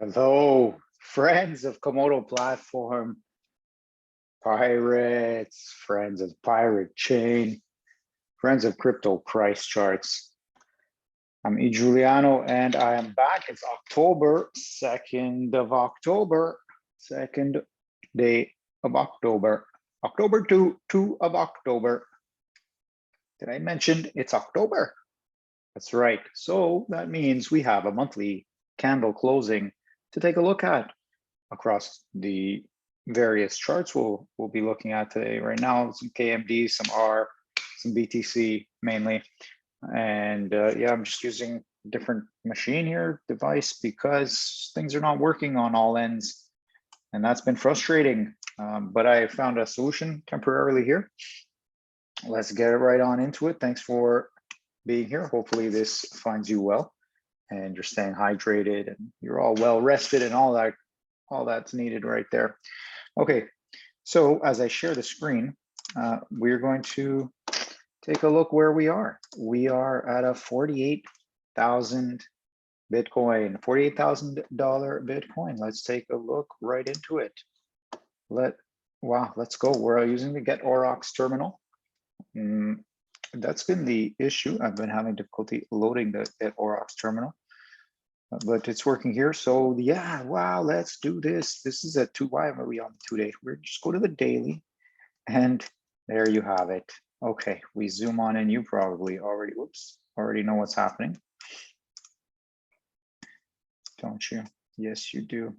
Hello, friends of Komodo platform, pirates, friends of Pirate Chain, friends of crypto price charts. I'm E. Giuliano and I am back. It's October, 2nd of October, second day of October, October 2 of October. Did I mention it's October? That's right. So that means we have a monthly candle closing to take a look at across the various charts we'll be looking at today. Right now, some KMD, some R, some BTC mainly. And yeah, I'm just using a different machine here, device, because things are not working on all ends. And that's been frustrating. But I found a solution temporarily here. Let's get right on into it. Thanks for being here. Hopefully this finds you well and you're staying hydrated and you're all well rested and all that's needed right there. Okay, so as I share the screen, we're going to take a look where we are. We are at a 48,000 Bitcoin, $48,000 Bitcoin. Let's take a look right into it. Wow, let's go. We're using the getaurox terminal. That's been the issue. I've been having difficulty loading the getaurox terminal, but it's working here. So yeah, wow, let's do this. This is a why are we on the 2-day? We're just go to the daily and there you have it. Okay, we zoom on and you probably already know what's happening. Don't you? Yes, you do.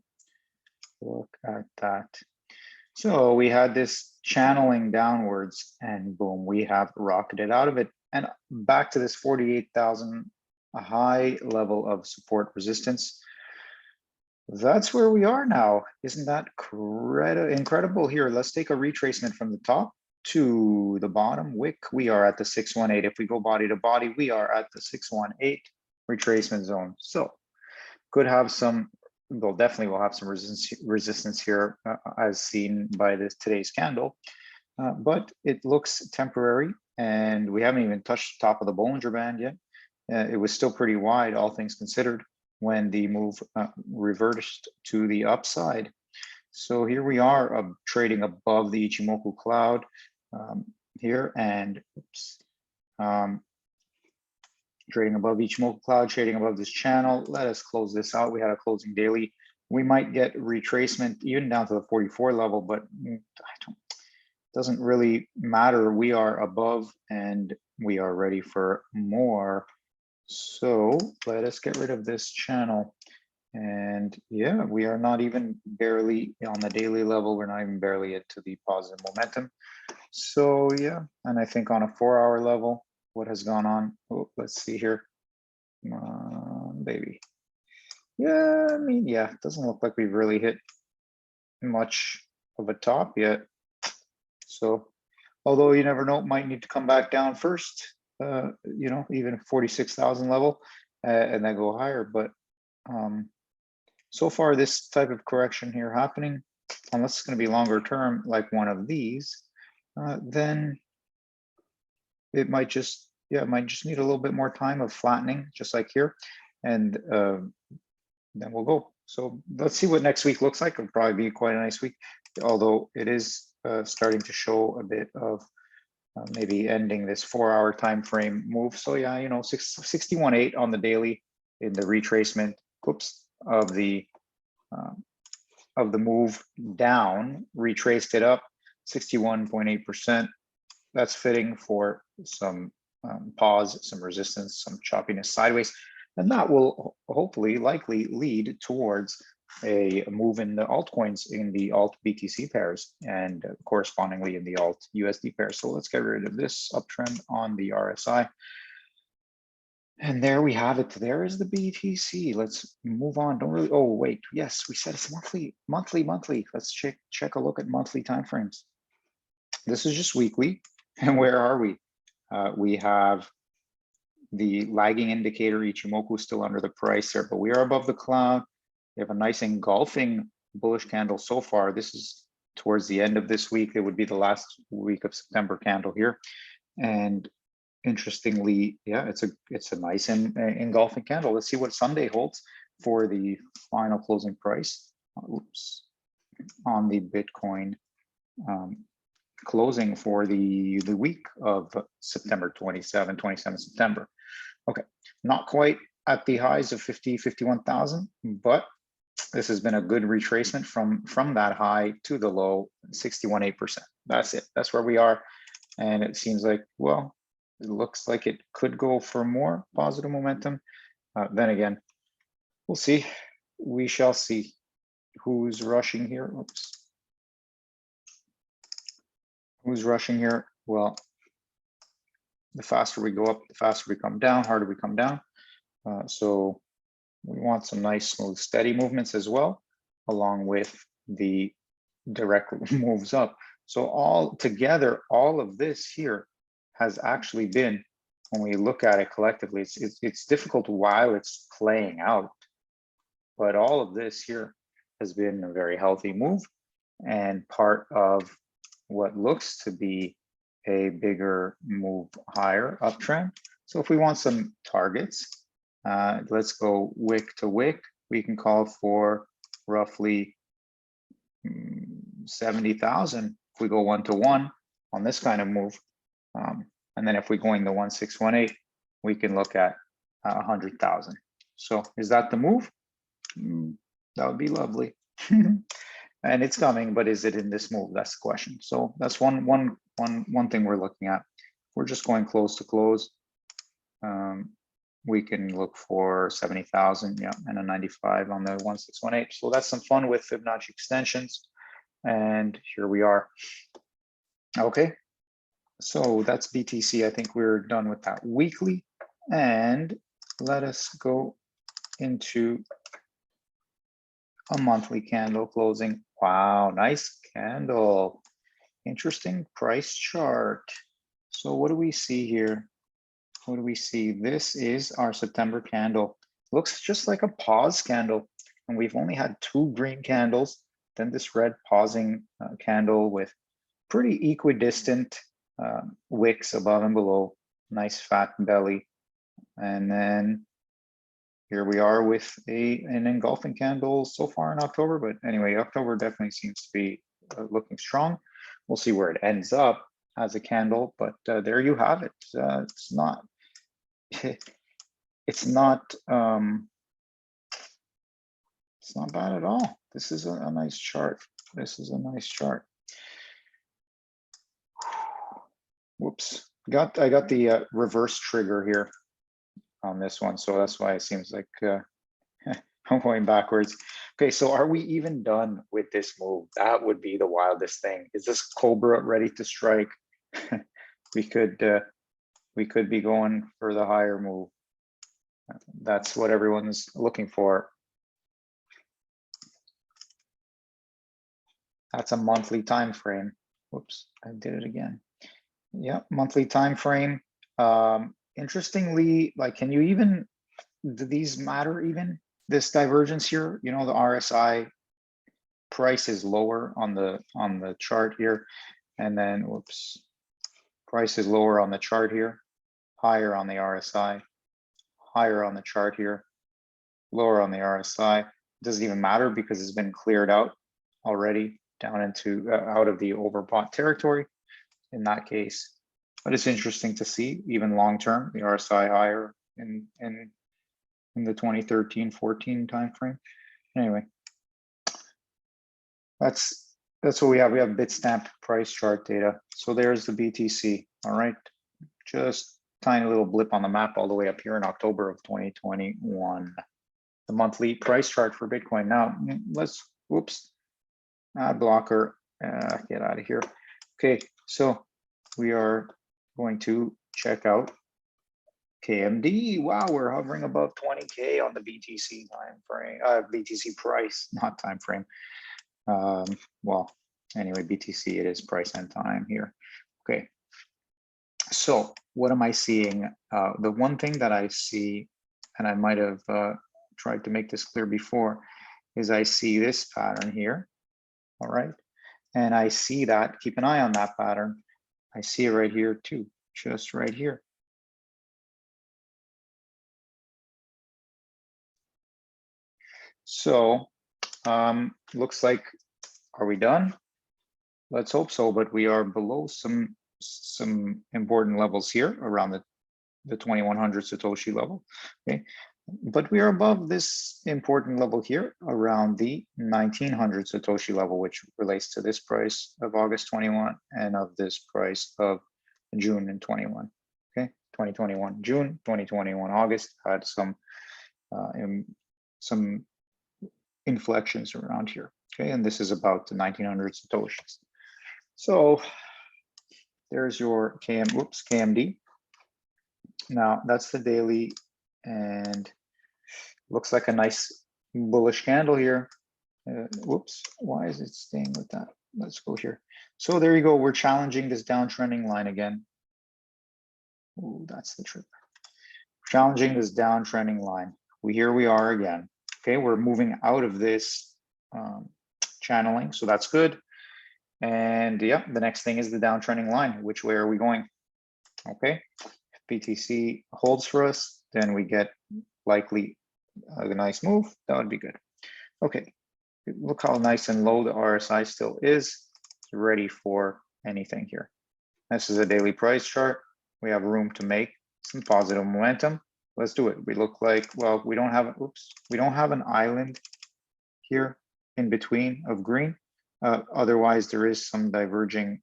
Look at that. So we had this channeling downwards and boom, we have rocketed out of it and back to this 48,000, a high level of support resistance. That's where we are now. Isn't that incredible? Here, let's take a retracement from the top to the bottom. Wick, we are at the 618. If we go body to body, we are at the 618 retracement zone. So could have some, well, definitely will have some resistance here as seen by today's candle, but it looks temporary and we haven't even touched the top of the Bollinger Band yet. It was still pretty wide, all things considered, when the move reversed to the upside. So here we are trading above the Ichimoku cloud here and trading above Ichimoku cloud, trading above this channel. Let us close this out. We had a closing daily. We might get retracement even down to the 44 level, but doesn't really matter. We are above and we are ready for more. So let us get rid of this channel. And yeah, we are not even barely on the daily level. We're not even barely into the positive momentum. So yeah, and I think on a 4-hour level, what has gone on? Oh, let's see here. Come on, baby. Yeah, I mean, yeah, it doesn't look like we've really hit much of a top yet. So although you never know, it might need to come back down first, you know, even 46,000 level and then go higher. But so far, this type of correction here happening, unless it's going to be longer term, like one of these, then it might just, yeah, it might just need a little bit more time of flattening, just like here, and then we'll go. So let's see what next week looks like. It'll probably be quite a nice week, although it is starting to show a bit of maybe ending this 4-hour time frame move. So yeah, you know, 61.8 on the daily in the retracement. Oops, of the move down, retraced it up 61.8%. That's fitting for some pause, some resistance, some choppiness sideways, and that will hopefully likely lead towards a move in the altcoins, in the alt BTC pairs, and correspondingly in the alt USD pairs. So let's get rid of this uptrend on the RSI. And there we have it. There is the BTC. Let's move on. Don't really, oh wait, yes, we said it's monthly. Let's check a look at monthly timeframes. This is just weekly. And where are we? We have the lagging indicator, Ichimoku, still under the price there, but we are above the cloud. We have a nice engulfing bullish candle so far. This is towards the end of this week. It would be the last week of September candle here. And interestingly, yeah, it's a nice engulfing candle. Let's see what Sunday holds. for the final closing price, oops, on the Bitcoin closing for the week of September 27 September. Okay, not quite at the highs of 51,000, but this has been a good retracement from that high to the low, 61.8%. That's it. That's where we are. And it seems like, well, it looks like it could go for more positive momentum. Then again, we'll see. We shall see. Who's rushing here? Oops. Who's rushing here? Well, the faster we go up, the faster we come down, harder we come down. So we want some nice, smooth, steady movements as well, along with the direct moves up. So all together, all of this here has actually been, when we look at it collectively, it's difficult while it's playing out, but all of this here has been a very healthy move and part of what looks to be a bigger move higher uptrend. So if we want some targets, let's go wick to wick. We can call for roughly 70,000 if we go 1-to-1 on this kind of move. And then if we're going to 1618, we can look at 100,000. So is that the move? That would be lovely. And it's coming, but is it in this move? That's the question. So that's one thing we're looking at. We're just going close to close. We can look for 70,000, yeah, and a 95 on the 1618. So that's some fun with Fibonacci extensions. And here we are. Okay, so that's BTC. I think we're done with that weekly. And let us go into a monthly candle closing. Wow, nice candle. Interesting price chart. So what do we see here? What do we see? This is our September candle. Looks just like a pause candle. And we've only had 2 green candles, then this red pausing candle with pretty equidistant wicks above and below, nice fat belly. And then here we are with an engulfing candle so far in October. But anyway, October definitely seems to be looking strong. We'll see where it ends up as a candle, but there you have it. It's not bad at all. This is a nice chart. This is a nice chart. Whoops, I got the reverse trigger here on this one, so that's why it seems like I'm going backwards. Okay, so are we even done with this move? That would be the wildest thing. Is this Cobra ready to strike? we could be going for the higher move. That's what everyone's looking for. That's a monthly time frame. Whoops, I did it again. Yeah, monthly time frame. Interestingly, like, can you even, do these matter even? This divergence here, you know, the RSI price is lower on the chart here, and then whoops, price is lower on the chart here, higher on the RSI, higher on the chart here, lower on the RSI. It doesn't even matter because it's been cleared out already down into out of the overbought territory in that case. But it's interesting to see even long term the RSI higher in the 2013-14 timeframe. Anyway, that's what we have. We have Bitstamp price chart data. So there's the BTC. All right, just tiny little blip on the map all the way up here in October of 2021. The monthly price chart for Bitcoin. Now let's, whoops, ad blocker, get out of here. Okay, so we are going to check out KMD. Wow, we're hovering above 20K on the BTC time frame, BTC price, not time frame. Well, anyway, BTC, it is price and time here. Okay, so what am I seeing? The one thing that I see, and I might have tried to make this clear before, is I see this pattern here. All right, and I see that, keep an eye on that pattern. I see it right here too, just right here. So looks like, are we done? Let's hope so, but we are below some important levels here around the 2100 Satoshi level. Okay, but we are above this important level here around the 1900 Satoshi level, which relates to this price of August 21 and of this price of June in 21. Okay, 2021 June, 2021 August had some inflections around here. Okay, and this is about the 1900 Satoshis. So there's your KMD. Now that's the daily, and looks like a nice bullish candle here. Whoops, why is it staying with that? Let's go here. So there you go. We're challenging this downtrending line again. Ooh, that's the trick. Challenging this downtrending line. Here we are again. Okay, we're moving out of this channeling, so that's good. And yeah, the next thing is the downtrending line. Which way are we going? Okay, if BTC holds for us, then we get likely a nice move. That would be good. Okay, look how nice and low the RSI still is. It's ready for anything here. This is a daily price chart. We have room to make some positive momentum. Let's do it. We look like, well, we don't have, we don't have an island here in between of green. Otherwise, there is some diverging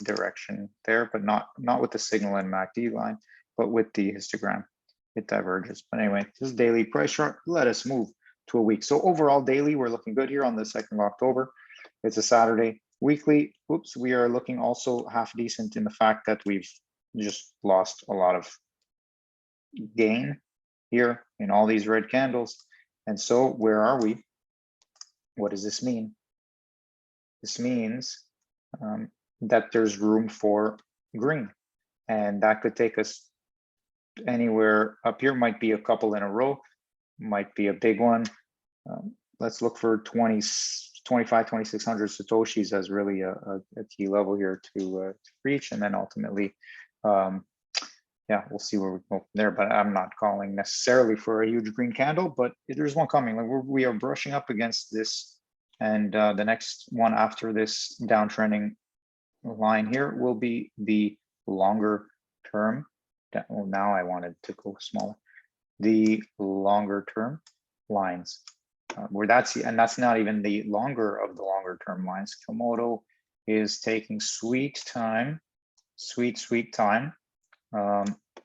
direction there, but not with the signal and MACD line, but with the histogram, it diverges. But anyway, this daily price chart, let us move to a week. So overall daily, we're looking good here on the 2nd of October. It's a Saturday. Weekly, we are looking also half decent in the fact that we've just lost a lot of gain here in all these red candles. And so where are we? What does this mean? This means that there's room for green, and that could take us anywhere up here. Might be a couple in a row, might be a big one. Let's look for 2600 Satoshis as really a key level here to reach, and then ultimately yeah, we'll see where we go from there, but I'm not calling necessarily for a huge green candle, but there's one coming. Like we are brushing up against this, and the next one after this downtrending line here will be the longer term. Well, now I wanted to go smaller. The longer term lines, where that's not even the longer of the longer term lines. Komodo is taking sweet time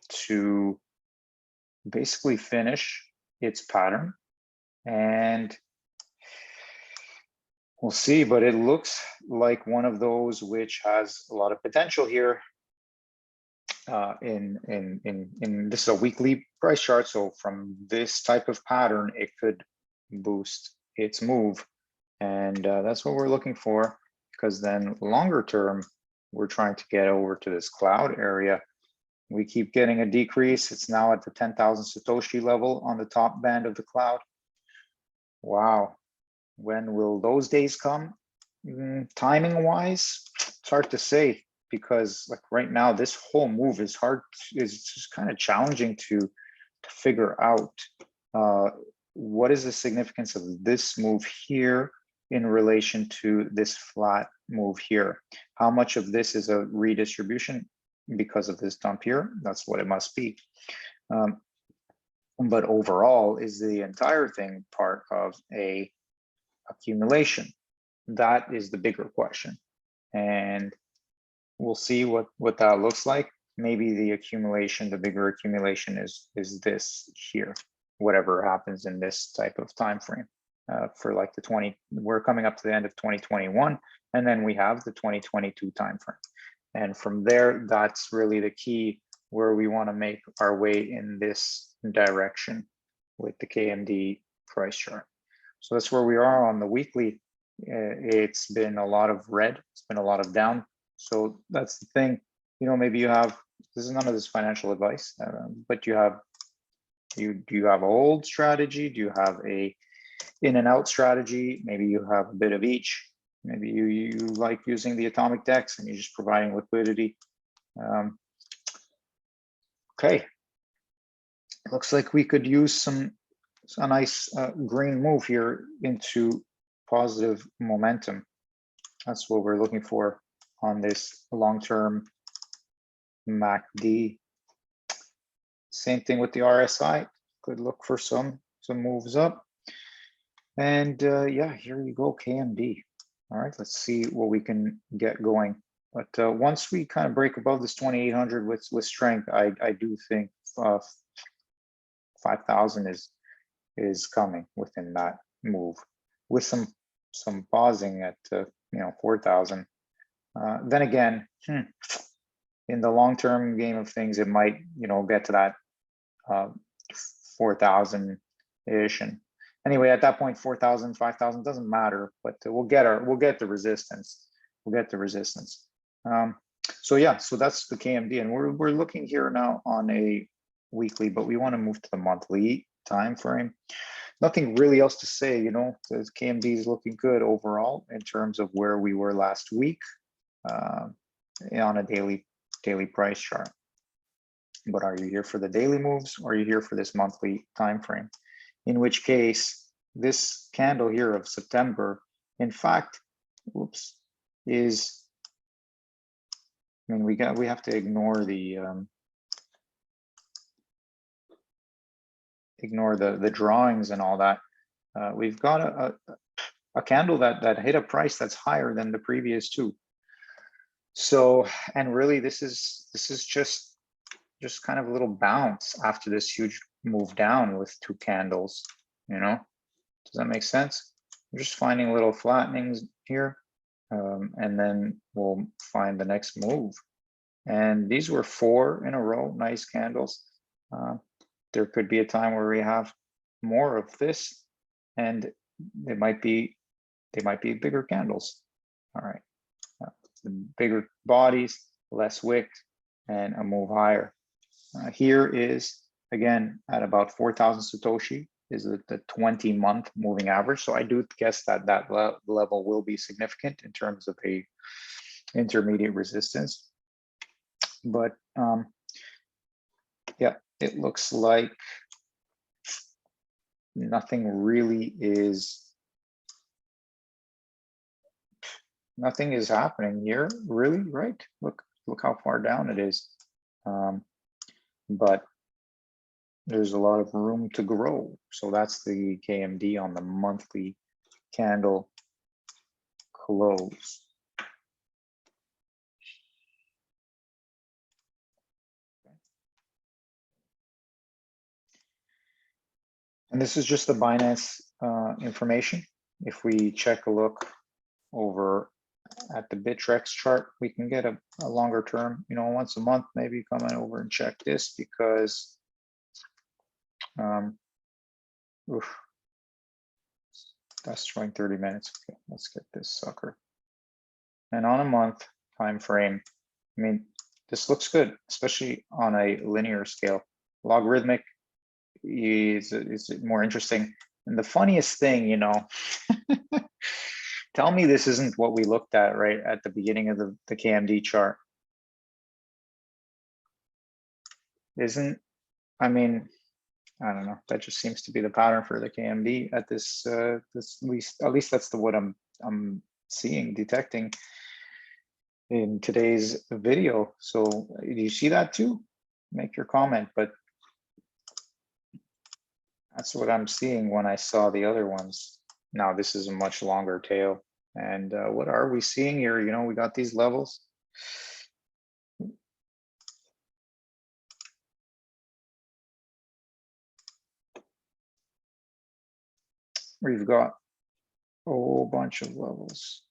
to basically finish its pattern, and we'll see, but it looks like one of those which has a lot of potential here. This is a weekly price chart, so from this type of pattern, it could boost its move, and that's what we're looking for, because then longer term, we're trying to get over to this cloud area. We keep getting a decrease. It's now at the 10,000 Satoshi level on the top band of the cloud. Wow. When will those days come? Timing wise, it's hard to say, because like right now, this whole move is just kind of challenging to figure out what is the significance of this move here in relation to this flat move here. How much of this is a redistribution because of this dump here? That's what it must be. But overall, is the entire thing part of a accumulation? That is the bigger question, and we'll see what that looks like. Maybe the accumulation, the bigger accumulation is this here, whatever happens in this type of time frame. For like we're coming up to the end of 2021, and then we have the 2022 time frame. And from there, that's really the key where we want to make our way in this direction with the KMD price chart. So that's where we are on the weekly. It's been a lot of red, it's been a lot of down. So that's the thing, maybe you have, this is none of this financial advice, but do you have an old strategy? Do you have a in and out strategy? Maybe you have a bit of each. Maybe you like using the atomic DEX and you're just providing liquidity. Okay, looks like we could use some a nice green move here into positive momentum. That's what we're looking for on this long-term MACD. Same thing with the RSI. Could look for some moves up. And yeah, here you go, KMD. All right, let's see what we can get going. But once we kind of break above this 2,800 with strength, I do think 5,000 is coming within that move, with some pausing at 4,000. Then again, in the long-term game of things, it might get to that 4,000-ish, and anyway, at that point, 4,000, 5,000 doesn't matter, but we'll get the resistance. We'll get the resistance. So yeah, so that's the KMD, and we're looking here now on a weekly, but we want to move to the monthly time frame. Nothing really else to say, the KMD is looking good overall in terms of where we were last week on a daily price chart. But are you here for the daily moves, or are you here for this monthly time frame? In which case, this candle here of September, in fact, is, I mean, we have to ignore the drawings and all that. We've got a candle that hit a price that's higher than the previous two. So, and really, this is just kind of a little bounce after this huge move down with two candles. Does that make sense? We're just finding little flattenings here, and then we'll find the next move. And these were 4 in a row, nice candles. There could be a time where we have more of this, and they might be bigger candles. All right, bigger bodies, less wick, and a move higher. Here is, again, at about 4,000 Satoshi is the 20-month moving average. So I do guess that level will be significant in terms of a intermediate resistance. But yeah, it looks like nothing is happening here, really, right? Look how far down it is. But there's a lot of room to grow. So that's the KMD on the monthly candle close. And this is just the Binance information. If we check a look over at the Bittrex chart, we can get a longer term, once a month, maybe come over and check this, because that's showing 30 minutes. Okay, let's get this sucker. And on a month time frame, I mean, this looks good, especially on a linear scale. Logarithmic is more interesting. And the funniest thing, tell me this isn't what we looked at right at the beginning of the KMD chart. I mean, I don't know. That just seems to be the pattern for the KMD at this at least that's what I'm seeing, detecting in today's video. So do you see that too? Make your comment, but that's what I'm seeing when I saw the other ones. Now this is a much longer tail. And what are we seeing here? We got these levels. We've got a whole bunch of levels.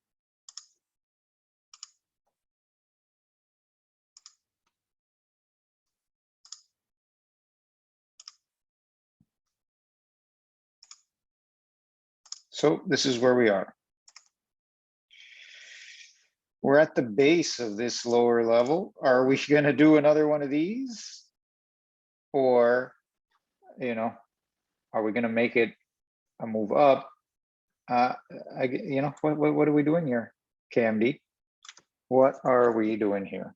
So this is where we are. We're at the base of this lower level. Are we going to do another one of these? Or, are we going to make it a move up? What are we doing here, KMD? What are we doing here?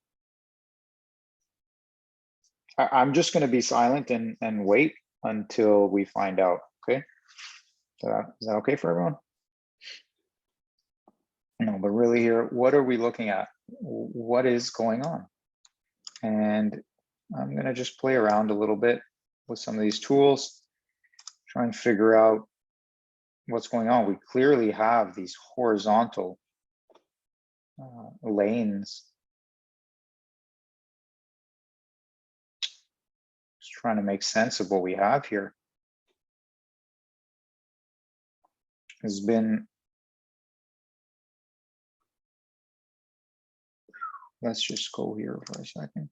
I'm just going to be silent and wait until we find out, Okay, is that okay for everyone? No, but really here, what are we looking at? What is going on? And I'm gonna just play around a little bit with some of these tools, try and figure out what's going on. We clearly have these horizontal lanes. Just trying to make sense of what we have here. Has been, let's just go here for a second.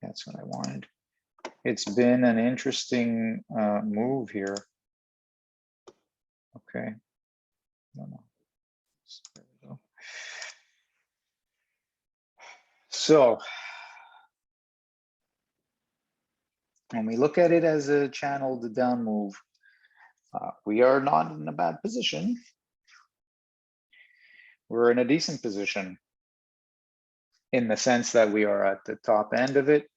That's what I wanted. It's been an interesting move here. Okay. No. There we go. So when we look at it as a channeled down move, we are not in a bad position. We're in a decent position in the sense that we are at the top end of it,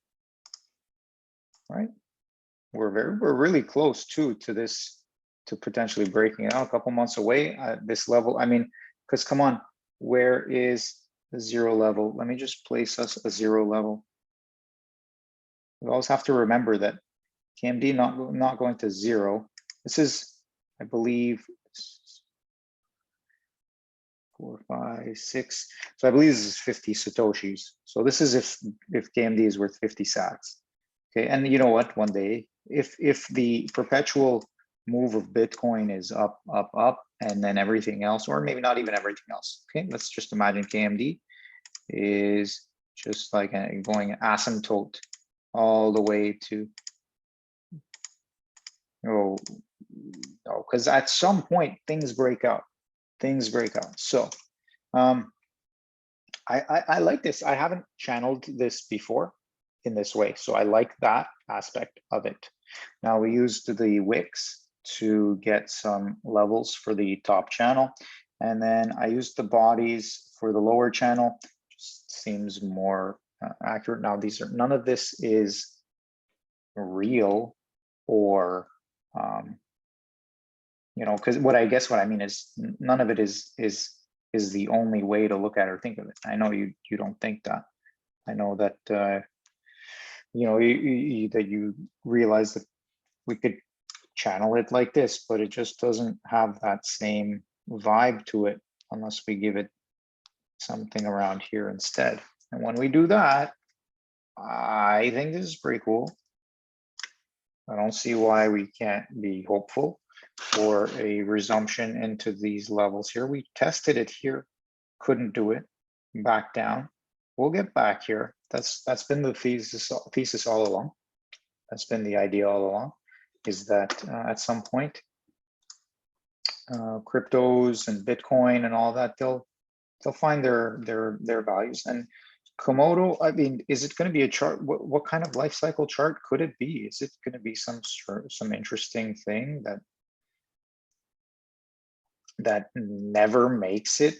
right? We're really close to this, to potentially breaking out, a couple months away at this level. I mean, because come on, where is the zero level? Let me just place us a zero level. We always have to remember that KMD not going to zero. This is, I believe, 4, 5, 6. So I believe this is 50 Satoshis. So this is if KMD is worth 50 sats. Okay, and you know what? One day, if the perpetual move of Bitcoin is up, up, up, and then everything else, or maybe not even everything else. Okay, let's just imagine KMD is just like going asymptote all the way to, oh no, because at some point things break out. Things break out. So I like this. I haven't channeled this before in this way, so I like that aspect of it. Now we used the wicks to get some levels for the top channel, and then I used the bodies for the lower channel. Just seems more accurate. Now these are, none of this is real, or you know, because what I mean is none of it is the only way to look at or think of it. I know you don't think that. I know that you know, that you realize that we could channel it like this, but it just doesn't have that same vibe to it unless we give it something around here instead. And when we do that, I think this is pretty cool. I don't see why we can't be hopeful for a resumption into these levels here. We tested it here, couldn't do it, back down. We'll get back here. That's been the thesis all along. That's been the idea all along, is that at some point, cryptos and Bitcoin and all that, they'll find their values. And Komodo, I mean, is it going to be a chart? What kind of life cycle chart could it be? Is it going to be some interesting thing that never makes it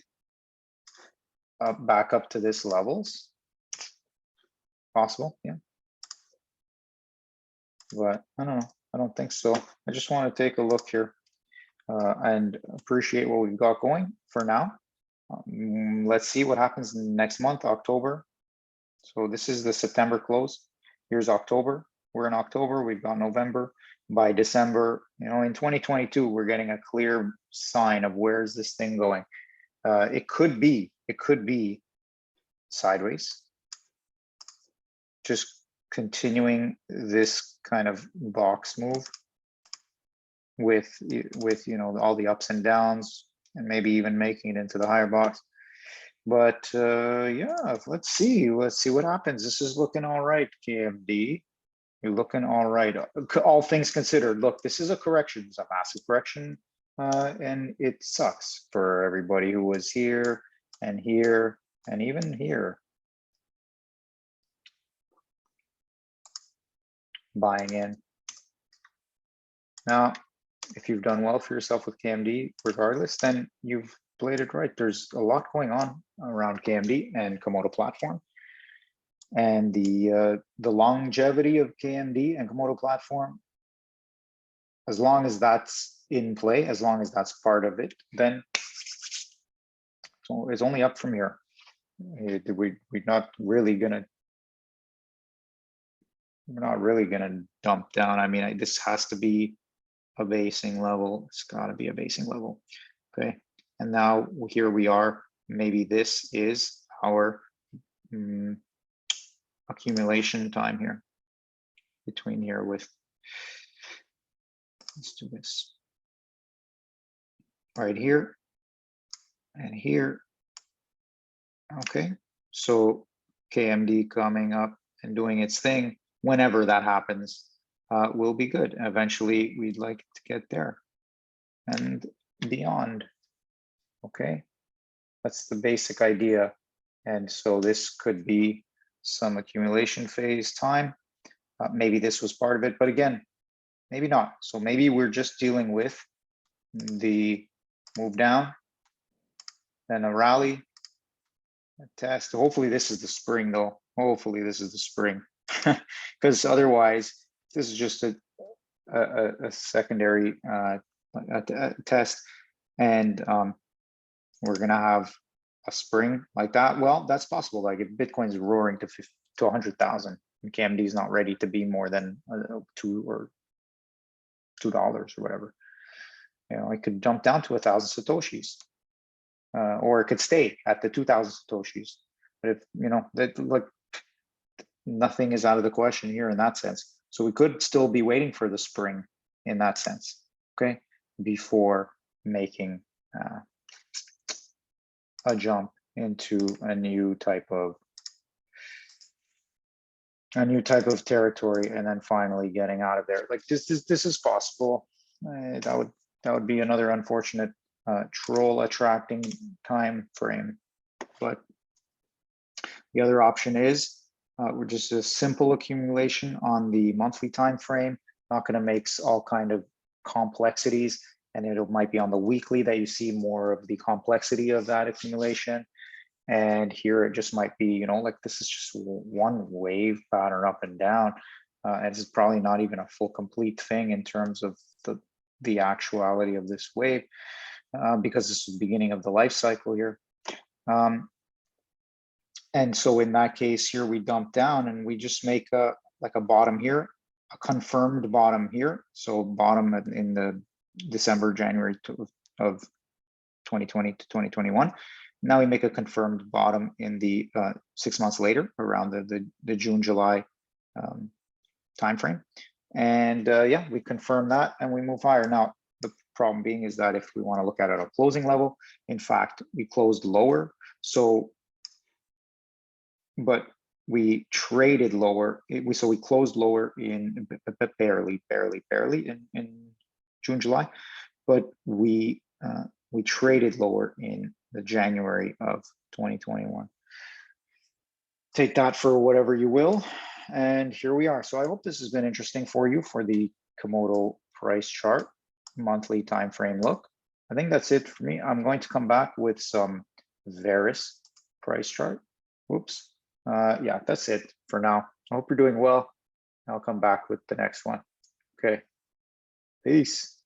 back up to this levels? Possible, yeah. But I don't know. I don't think so. I just want to take a look here and appreciate what we've got going for now. Let's see what happens next month, October. So this is the September close. Here's October. We're in October. We've got November. By December, you know, in 2022, we're getting a clear sign of where's this thing going. It could be sideways, just continuing this kind of box move with you know, all the ups and downs, and maybe even making it into the higher box. But yeah, let's see what happens. This is looking all right, KMD. You're looking all right, all things considered. Look, this is a correction. It's a massive correction, and it sucks for everybody who was here and here and even here buying in. Now, if you've done well for yourself with KMD, regardless, then you've played it right. There's a lot going on around KMD and Komodo platform, and the longevity of KMD and Komodo platform as long as that's in play, as long as that's part of it, then so it's only up from here. We're not really gonna dump down. I mean, this has to be a basing level. It's got to be a basing level. Okay, and now here we are. Maybe this is our accumulation time here between here with. Let's do this right here and here. Okay, so KMD coming up and doing its thing. Whenever that happens, will be good. Eventually, we'd like to get there and beyond. Okay, that's the basic idea. And so this could be some accumulation phase time. Maybe this was part of it, but again, maybe not. So maybe we're just dealing with the move down, then a rally, a test. Hopefully this is the spring though. Hopefully this is the spring, because otherwise this is just a secondary test, and we're gonna have a spring like that. Well, that's possible. Like if Bitcoin's roaring to 100,000, and KMD is not ready to be more than $2 or whatever, you know, it could jump down to 1,000 satoshis, or it could stay at the 2,000 satoshis. But if you know that, like, nothing is out of the question here in that sense. So we could still be waiting for the spring in that sense, okay, before making a jump into a new type of territory, and then finally getting out of there. Like this is possible. That would be another unfortunate troll attracting time frame. But the other option is we're just a simple accumulation on the monthly time frame, not going to make all kind of complexities, and it might be on the weekly that you see more of the complexity of that accumulation. And here it just might be, you know, like this is just one wave pattern up and down, and this is probably not even a full complete thing in terms of the actuality of this wave, because this is the beginning of the life cycle here. And so in that case here, we dump down and we just make a bottom here, a confirmed bottom here. So bottom in the December, January of 2020 to 2021. Now we make a confirmed bottom in the 6 months later, around the June, July timeframe. And yeah, we confirm that and we move higher. Now, the problem being is that if we want to look at it at a closing level, in fact, we closed lower. So, but we traded lower. So we closed lower in barely in June, July, but we traded lower in the January of 2021. Take that for whatever you will. And here we are. So I hope this has been interesting for you for the Komodo price chart, monthly time frame look. I think that's it for me. I'm going to come back with some Varus price chart. Whoops. Yeah, that's it for now. I hope you're doing well. I'll come back with the next one. Okay. Peace.